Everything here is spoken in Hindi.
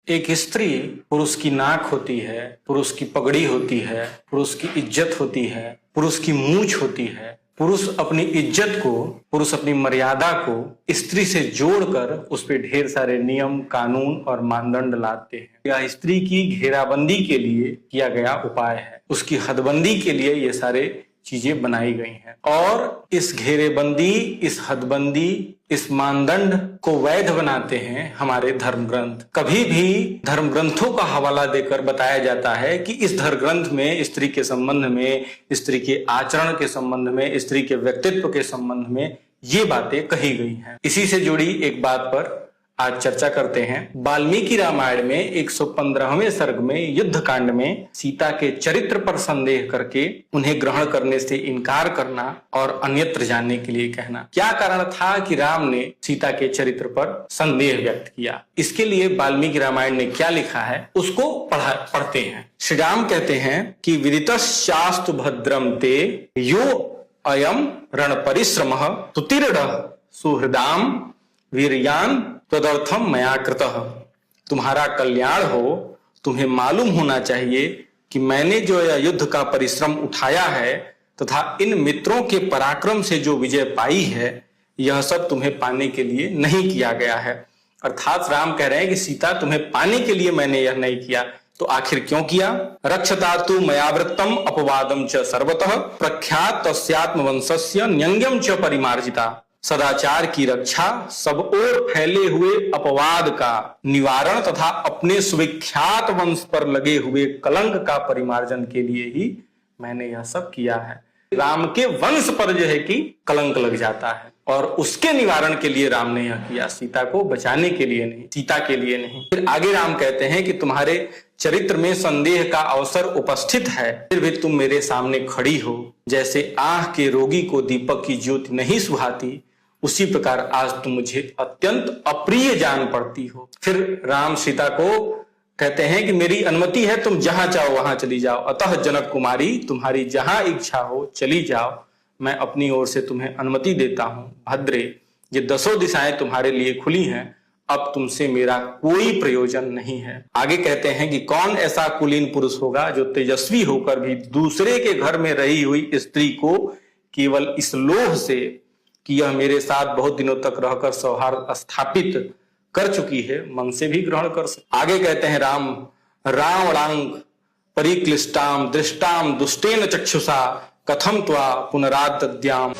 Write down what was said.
एक स्त्री पुरुष की नाक होती है, पुरुष की पगड़ी होती है, पुरुष की इज्जत होती है, पुरुष की मूंछ होती है। पुरुष अपनी इज्जत को, पुरुष अपनी मर्यादा को स्त्री से जोड़कर उस पर ढेर सारे नियम, कानून और मानदंड लाते हैं। यह स्त्री की घेराबंदी के लिए किया गया उपाय है, उसकी हदबंदी के लिए ये सारे चीजें बनाई गई हैं। और इस घेरेबंदी, इस हदबंदी, इस मानदंड को वैध बनाते हैं हमारे धर्म ग्रंथ। कभी भी धर्म ग्रंथों का हवाला देकर बताया जाता है कि इस धर्म ग्रंथ में स्त्री के संबंध में, स्त्री के आचरण के संबंध में, स्त्री के व्यक्तित्व के संबंध में ये बातें कही गई हैं। इसी से जुड़ी एक बात पर आज चर्चा करते हैं। वाल्मीकि रामायण में 115वें सर्ग में युद्ध कांड में सीता के चरित्र पर संदेह करके उन्हें ग्रहण करने से इनकार करना और अन्यत्र जानने के लिए कहना। क्या कारण था कि राम ने सीता के चरित्र पर संदेह व्यक्त किया? इसके लिए वाल्मीकि रामायण ने क्या लिखा है उसको पढ़ते हैं। श्री राम कहते हैं कि विदितश्चास्तु भद्रम ते यो अयम रण परिश्रमः तुतीर्णः सुहृदाम वीर्यान तदर्थम मया कृतः। तुम्हारा कल्याण हो, तुम्हें मालूम होना चाहिए कि मैंने जो यह युद्ध का परिश्रम उठाया है तथा इन मित्रों के पराक्रम से जो विजय पाई है, यह सब तुम्हें पाने के लिए नहीं किया गया है। अर्थात राम कह रहे हैं कि सीता तुम्हें पाने के लिए मैंने यह नहीं किया, तो आखिर क्यों किया? रक्षता तु मयावृत्तम अपवादम च सर्वतः प्रख्यात तस्यात्म वंशस्य न्यंग्यम च परिमार्जिता। सदाचार की रक्षा, सब ओर फैले हुए अपवाद का निवारण तथा अपने सुविख्यात वंश पर लगे हुए कलंक का परिमार्जन के लिए ही मैंने यह सब किया है। राम के वंश पर जो है कि कलंक लग जाता है और उसके निवारण के लिए राम ने यह किया, सीता को बचाने के लिए नहीं, सीता के लिए नहीं। फिर आगे राम कहते हैं कि तुम्हारे चरित्र में संदेह का अवसर उपस्थित है, फिर भी तुम मेरे सामने खड़ी हो। जैसे आंख के रोगी को दीपक की ज्योति नहीं सुहाती, उसी प्रकार आज तुम मुझे अत्यंत अप्रिय जान पड़ती हो। फिर राम सीता को कहते हैं कि मेरी अनुमति है, तुम जहां चाहो वहां चली जाओ। अतः जनक कुमारी, तुम्हारी जहां इच्छा हो चली जाओ, मैं अपनी ओर से तुम्हें अनुमति देता हूं। भद्रे, ये 10 दिशाएं तुम्हारे लिए खुली हैं, अब तुमसे मेरा कोई प्रयोजन नहीं है। आगे कहते हैं कि कौन ऐसा कुलीन पुरुष होगा जो तेजस्वी होकर भी दूसरे के घर में रही हुई स्त्री को केवल इस लोभ से कि यह मेरे साथ बहुत दिनों तक रहकर सौहार्द स्थापित कर चुकी है, मन से भी ग्रहण कर सकते। आगे कहते हैं राम रावणांग परिक्लिष्टाम दृष्टाम दुष्टेन चक्षुषा कथम त्वा पुनरादद्याम।